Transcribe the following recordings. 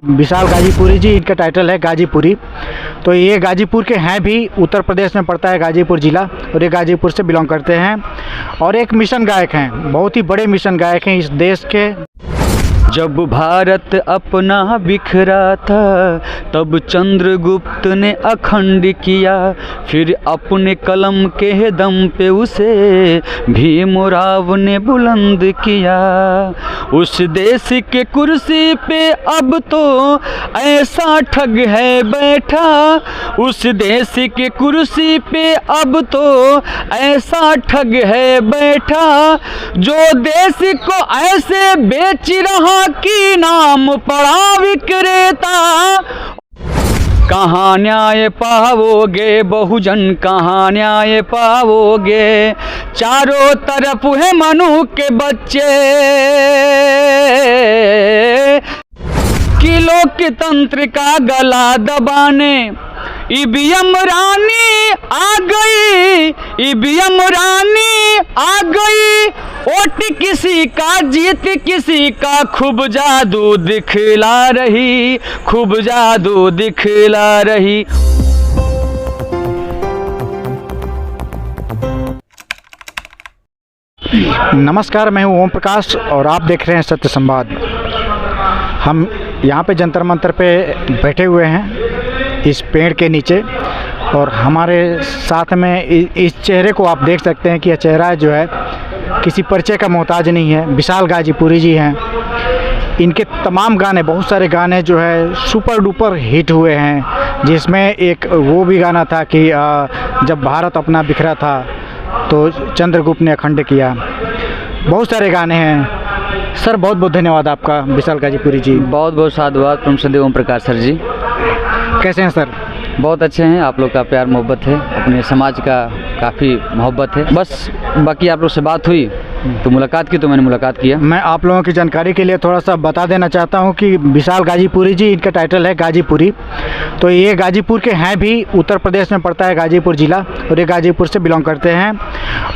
विशाल गाजीपुरी जी, इनका टाइटल है गाजीपुरी। तो ये गाजीपुर के हैं भी, उत्तर प्रदेश में पड़ता है गाजीपुर ज़िला, और ये गाजीपुर से बिलोंग करते हैं और एक मिशन गायक हैं, बहुत ही बड़े मिशन गायक हैं इस देश के। जब भारत अपना बिखरा था तब चंद्रगुप्त ने अखंड किया, फिर अपने कलम के दम पे उसे भीमराव ने बुलंद किया। उस देश के कुर्सी पे अब तो ऐसा ठग है बैठा, उस देश के कुर्सी पे अब तो ऐसा ठग है बैठा, जो देश को ऐसे बेच रहा की नाम पड़ा विक्रेता। कहाँ न्याय पाओगे बहुजन, कहाँ न्याय पाओगे, चारों तरफ है मनु के बच्चे। कि लोकतंत्र का गला दबाने ईवीएम रानी आ गई, ईवीएम रानी आ गई, वोट किसी का जीत किसी का, खूब जादू दिखला रही, खूब जादू दिखला रही। नमस्कार, मैं हूं ओम प्रकाश और आप देख रहे हैं सत्य संवाद। हम यहाँ पे जंतर मंतर पे बैठे हुए हैं इस पेड़ के नीचे, और हमारे साथ में इस चेहरे को आप देख सकते हैं कि यह चेहरा जो है किसी परिचय का मोहताज नहीं है। विशाल गाजीपुरी जी हैं, इनके तमाम गाने, बहुत सारे गाने जो है सुपर डुपर हिट हुए हैं, जिसमें एक वो भी गाना था कि जब भारत अपना बिखरा था तो चंद्रगुप्त ने अखंड किया। बहुत सारे गाने हैं सर। बहुत बहुत धन्यवाद आपका विशाल गाजीपुरी जी। बहुत बहुत साधुवाद प्रम सदैव ओम प्रकाश सर जी। कैसे हैं सर? बहुत अच्छे हैं। आप लोग का प्यार मोहब्बत है, अपने समाज का काफ़ी मोहब्बत है। बस बाकी आप लोग से बात हुई तो मुलाकात की, तो मैंने मुलाकात किया। मैं आप लोगों की जानकारी के लिए थोड़ा सा बता देना चाहता हूं कि विशाल गाजीपुरी जी, इनका टाइटल है गाजीपुरी। तो ये गाजीपुर के हैं भी, उत्तर प्रदेश में पड़ता है गाजीपुर ज़िला, और ये गाजीपुर से बिलोंग करते हैं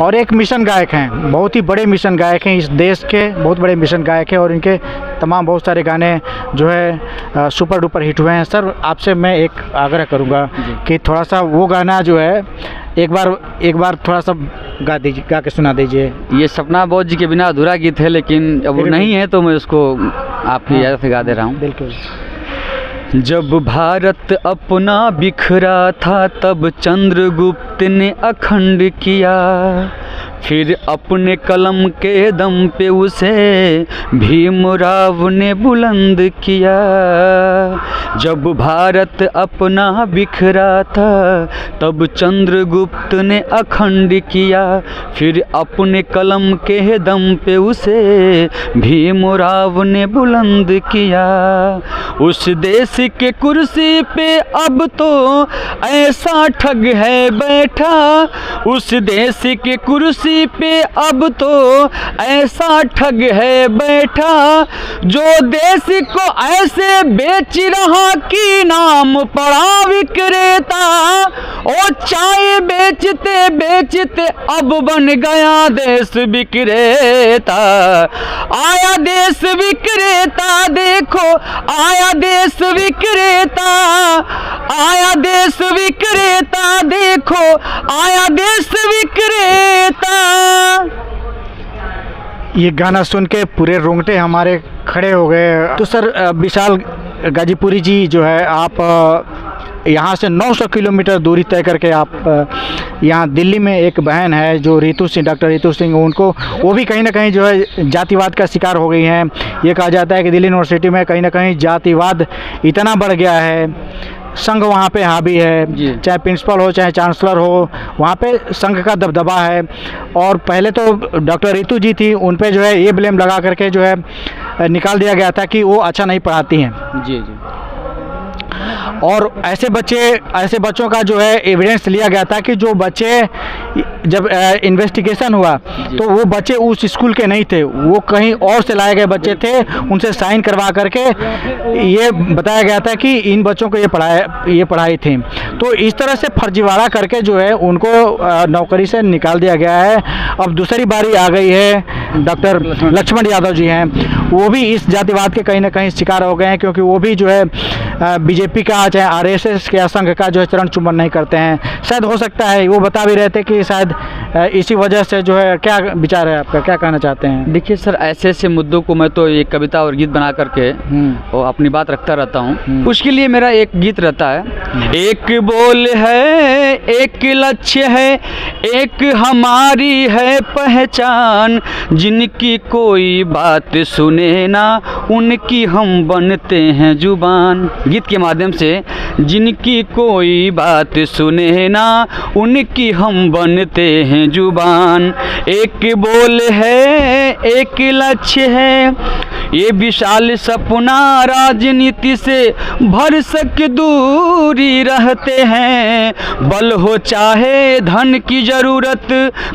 और एक मिशन गायक हैं, बहुत ही बड़े मिशन गायक हैं इस देश के, बहुत बड़े मिशन गायक हैं, और इनके तमाम बहुत सारे गाने जो है सुपर डुपर हिट हुए हैं। सर आपसे मैं एक आग्रह करूँगा कि थोड़ा सा वो गाना जो है एक बार थोड़ा सा गा के सुना दीजिए। ये सपना बोझ जी के बिना अधूरा गीत है, लेकिन अब वो नहीं है तो मैं उसको आपकी इजाज़त से गा दे रहा हूँ। बिल्कुल। जब भारत अपना बिखरा था तब चंद्रगुप्त ने अखंड किया, फिर अपने कलम के दम पे उसे भीमराव ने बुलंद किया। जब भारत अपना बिखरा था तब चंद्रगुप्त ने अखंड किया, फिर अपने कलम के दम पे उसे भीमराव ने बुलंद किया। उस देश के कुर्सी पे अब तो ऐसा ठग है बैठा, उस देश के कुर्सी पे अब तो ऐसा ठग है बैठा, जो देश को ऐसे बेच रहा की नाम पड़ा विक्रेता। ओ चाय बेचते बेचते अब बन गया देश विक्रेता। आया देश विक्रेता, देखो आया देश विक्रेता, आया देश विक्रेता, देखो आया देश विक्रेता। ये गाना सुन के पूरे रोंगटे हमारे खड़े हो गए। तो सर विशाल गाजीपुरी जी जो है, आप यहाँ से 900 किलोमीटर दूरी तय करके आप यहाँ दिल्ली में एक बहन है जो रितु सिंह, डॉक्टर रितु सिंह, वो भी कहीं ना कहीं जो है जातिवाद का शिकार हो गई हैं। ये कहा जाता है कि दिल्ली यूनिवर्सिटी में कहीं ना कहीं जातिवाद इतना बढ़ गया है, संघ वहाँ पे हावी है, चाहे प्रिंसिपल हो चाहे चांसलर हो, वहाँ पे संघ का दबदबा है। और पहले तो डॉक्टर रितु जी थी, उन पे जो है ये ब्लेम लगा करके जो है निकाल दिया गया था कि वो अच्छा नहीं पढ़ाती हैं। जी जी। और ऐसे बच्चों का जो है एविडेंस लिया गया था कि जो बच्चे, जब इन्वेस्टिगेशन हुआ तो वो बच्चे उस स्कूल के नहीं थे, वो कहीं और से लाए गए बच्चे थे। उनसे साइन करवा करके ये बताया गया था कि इन बच्चों को ये पढ़ाई थी। तो इस तरह से फर्जीवाड़ा करके जो है उनको नौकरी से निकाल दिया गया है। अब दूसरी बारी आ गई है, डॉक्टर लक्ष्मण यादव जी हैं, वो भी इस जातिवाद के कहीं ना कहीं शिकार हो गए हैं, क्योंकि वो भी जो है बीजेपी का चाहे आरएसएस के संघ का जो है चरण चुम्बन नहीं करते हैं। शायद हो सकता है, वो बता भी रहे थे कि शायद इसी वजह से जो है, क्या विचार है आपका, क्या कहना चाहते हैं? देखिए सर, ऐसे ऐसे मुद्दों को मैं तो एक कविता और गीत बना करके और अपनी बात रखता रहता हूँ। उसके लिए मेरा एक गीत रहता है, एक बोल है, एक लक्ष्य है, एक हमारी है पहचान, जिनकी कोई बात सुने ना उनकी हम बनते हैं जुबान। गीत के माध्यम से जिनकी कोई बात सुने ना उनकी हम बनते हैं जुबान। एक बोल है, एक लक्ष्य है, ये विशाल सपना राजनीति से भरसक दूरी रहते हैं। बल हो चाहे धन की ज़रूरत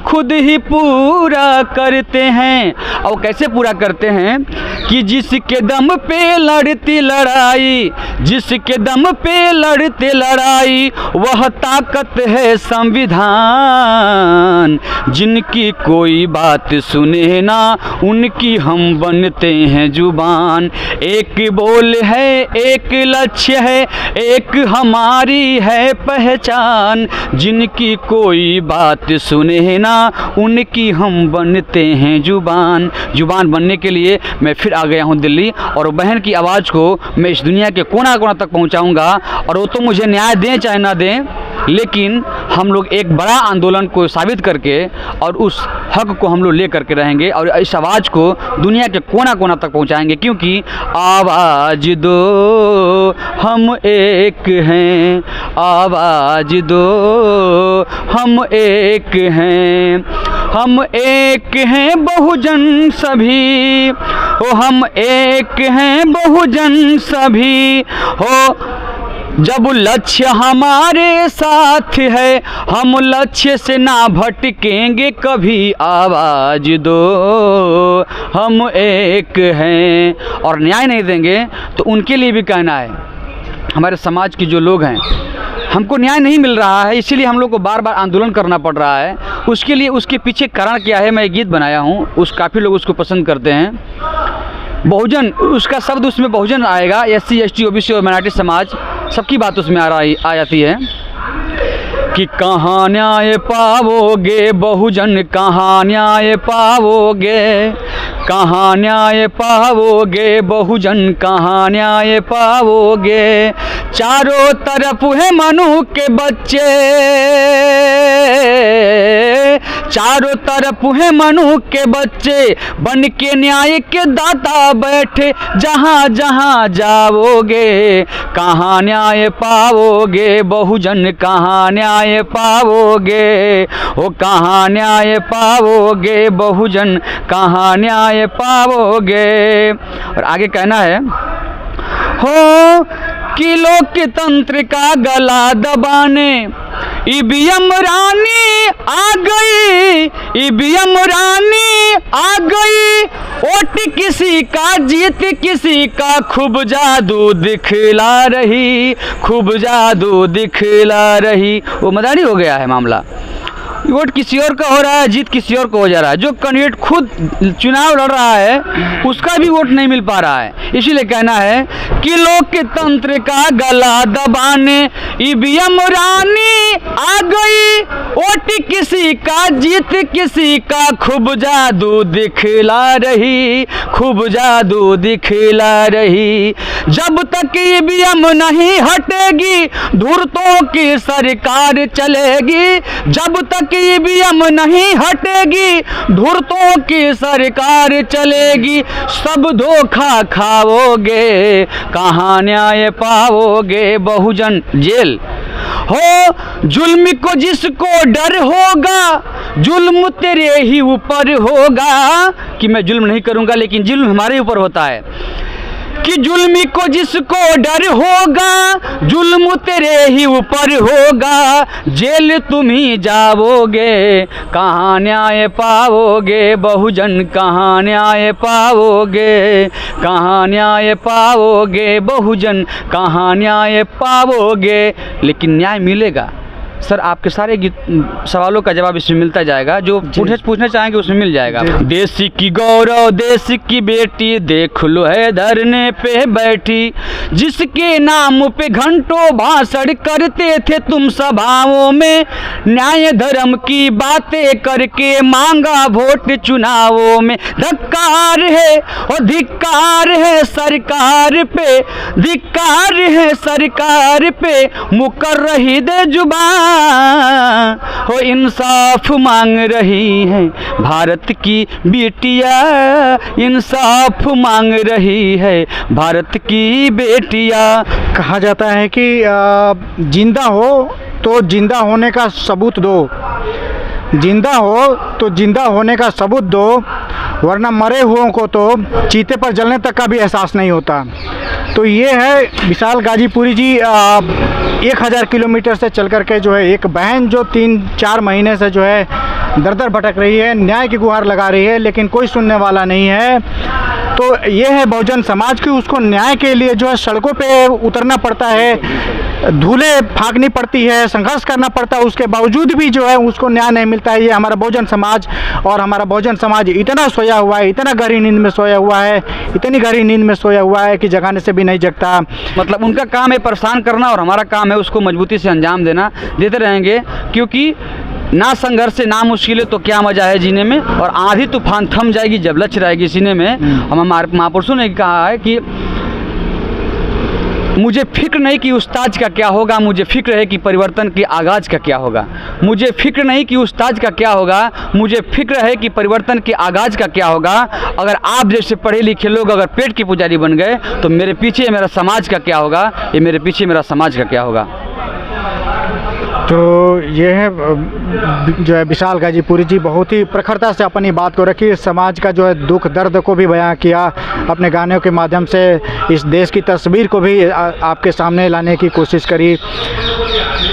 खुद ही पूरा करते हैं। और कैसे पूरा करते हैं कि जिसके दम पे लड़ती लड़ाई, जिसके दम पे लड़ते लड़ाई, वह ताकत है संविधान। जिनकी कोई बात सुने ना उनकी हम बनते हैं जुबान। एक बोल है, एक लक्ष्य है, एक हमारी है पहचान, जिनकी कोई बात सुने ना उनकी हम बनते हैं जुबान। जुबान बनने के लिए मैं फिर आ गया हूँ दिल्ली, और बहन की आवाज़ को मैं इस दुनिया के कोना कोना तक पहुँचाऊँगा। और वो तो मुझे न्याय दें चाहे ना दें, लेकिन हम लोग एक बड़ा आंदोलन को साबित करके और उस हक को हम लोग ले करके रहेंगे और इस आवाज़ को दुनिया के कोना कोना तक पहुंचाएंगे। क्योंकि आवाज़ दो हम एक हैं, आवाज़ दो हम एक हैं, हम एक हैं बहुजन सभी, ओ हम एक हैं बहुजन सभी हो। जब लक्ष्य हमारे साथ है हम लक्ष्य से ना भटकेंगे कभी। आवाज़ दो हम एक हैं। और न्याय नहीं देंगे तो उनके लिए भी कहना है, हमारे समाज के जो लोग हैं, हमको न्याय नहीं मिल रहा है, इसीलिए हम लोग को बार बार आंदोलन करना पड़ रहा है। उसके लिए उसके पीछे कारण क्या है, मैं एक गीत बनाया हूँ, काफ़ी लोग उसको पसंद करते हैं। बहुजन, उसका शब्द उसमें बहुजन आएगा, SC ST OBC और माइनॉरिटी समाज सबकी बात उसमें आ जाती है कि कहाँ न्याय पाओगे बहुजन, कहाँ न्याय पाओगे, कहाँ न्याय पाओगे बहुजन, कहाँ न्याय पाओगे। चारों तरफ है मनु के बच्चे, चारों तरफ है मनु के बच्चे, बन के न्याय के दाता बैठे जहाँ जहाँ जाओगे। कहाँ न्याय पाओगे बहुजन, कहाँ न्याय पाओगे, ओ कहाँ न्याय पाओगे बहुजन, कहाँ न्याय पाओगे। और आगे कहना है, हो कि लोकतंत्र का गला दबाने ईवीएम रानी आ गई, ईवीएम रानी आ गई। वोट किसी का जीत किसी का, खूब जादू दिखला रही, खूब जादू दिखला रही। वो मदारी हो गया है मामला, वोट किसी और का हो रहा है, जीत किसी और को हो जा रहा है। जो कैंडिडेट खुद चुनाव लड़ रहा है उसका भी वोट नहीं मिल पा रहा है। इसीलिए कहना है कि लोकतंत्र का गला दबाने ईवीएम रानी आ गई। वोट किसी का जीत किसी का, खूब जादू दिखला रही, खूब जादू दिखला रही। जब तक ईवीएम नहीं हटेगी धूर्तों की सरकार चलेगी, जब तक ईवीएम नहीं हटेगी धूर्तों की सरकार चलेगी। सब धोखा खाओगे, कहाँ न्याय पाओगे बहुजन। जेल हो जुल्म को जिसको डर होगा, जुल्म तेरे ही ऊपर होगा। कि मैं जुल्म नहीं करूँगा लेकिन जुल्म हमारे ऊपर होता है। कि जुल्मी को जिसको डर होगा जुल्म तेरे ही ऊपर होगा, जेल तुम ही जाओगे कहाँ न्याय पाओगे, बहुजन कहाँ न्याय पाओगे, कहाँ न्याय पाओगे, बहुजन कहाँ न्याय पाओगे। लेकिन न्याय मिलेगा सर, आपके सारे सवालों का जवाब इसमें मिलता जाएगा, जो पूछना चाहेंगे उसमें मिल जाएगा। देश की गौरव देश की बेटी देख लो है धरने पे बैठी, जिसके नाम पे घंटों भाषण करते थे तुम सभाओं में, न्याय धर्म की बातें करके मांगा वोट चुनावों में। धिक्कार है और धिक्कार है सरकार पे, धिक्कार है सरकार पे, मुकर रही दे जुबान हो, इंसाफ मांग रही है भारत की बेटियां, इंसाफ मांग रही है भारत की बेटियां। कहा जाता है कि जिंदा हो तो जिंदा होने का सबूत दो, जिंदा हो तो जिंदा होने का सबूत दो, वरना मरे हुओं को तो चीते पर जलने तक का भी एहसास नहीं होता। तो ये है विशाल गाजीपुरी जी 1000 किलोमीटर से चल कर के जो है एक बहन जो 3-4 महीने से जो है दर दर भटक रही है, न्याय की गुहार लगा रही है, लेकिन कोई सुनने वाला नहीं है। तो ये है बहुजन समाज की, उसको न्याय के लिए जो है सड़कों पे उतरना पड़ता है, धूले फाँकनी पड़ती है, संघर्ष करना पड़ता है, उसके बावजूद भी जो है उसको न्याय नहीं मिलता है। ये हमारा बहुजन समाज, और हमारा बहुजन समाज इतना सोया हुआ है, इतना गहरी नींद में सोया हुआ है, इतनी गहरी नींद में सोया हुआ है कि जगाने से भी नहीं जगता। मतलब उनका काम है परेशान करना और हमारा काम है उसको मजबूती से अंजाम देना, देते रहेंगे, क्योंकि ना संघर्ष से ना मुश्किलें तो क्या मज़ा है जीने में। और आंधी तूफान थम जाएगी जब लक्ष्य रहेगी सीने में। हम हमारे महापुरुषों ने कहा है कि मुझे फिक्र नहीं कि उस्ताद का क्या होगा, मुझे फिक्र है कि परिवर्तन के आगाज़ का क्या होगा। मुझे फिक्र नहीं कि उस्ताद का क्या होगा, मुझे फिक्र है कि परिवर्तन के आगाज़ का क्या होगा। अगर आप जैसे पढ़े लिखे लोग अगर पेट के पुजारी बन गए तो मेरे पीछे मेरा समाज का क्या होगा, ये मेरे पीछे मेरा समाज का क्या होगा। तो ये है जो है विशाल गाजीपुरी जी बहुत ही प्रखरता से अपनी बात को रखी, समाज का जो है दुख दर्द को भी बयां किया, अपने गानों के माध्यम से इस देश की तस्वीर को भी आपके सामने लाने की कोशिश करी।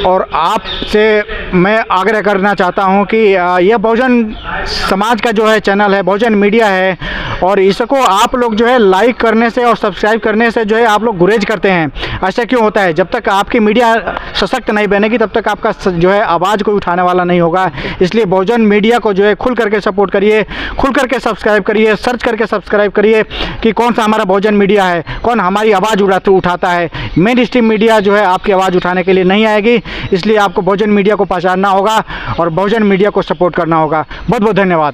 और आपसे मैं आग्रह करना चाहता हूं कि यह बहुजन समाज का जो है चैनल है, बहुजन मीडिया है, और इसको आप लोग जो है लाइक करने से और सब्सक्राइब करने से जो है आप लोग गुरेज करते हैं। ऐसा क्यों होता है? जब तक आपकी मीडिया सशक्त नहीं बनेगी तब तक आपका जो है आवाज़ कोई उठाने वाला नहीं होगा। इसलिए बहुजन मीडिया को जो है खुल करके सपोर्ट करिए, खुल करके सब्सक्राइब करिए, सर्च करके सब्सक्राइब करिए कि कौन सा हमारा बहुजन मीडिया है, कौन हमारी आवाज़ उठाता है। मेन स्ट्रीम मीडिया जो है आपकी आवाज़ उठाने के लिए नहीं आएगी, इसलिए आपको बहुजन मीडिया को पहचानना होगा और बहुजन मीडिया को सपोर्ट करना होगा। बहुत बहुत धन्यवाद।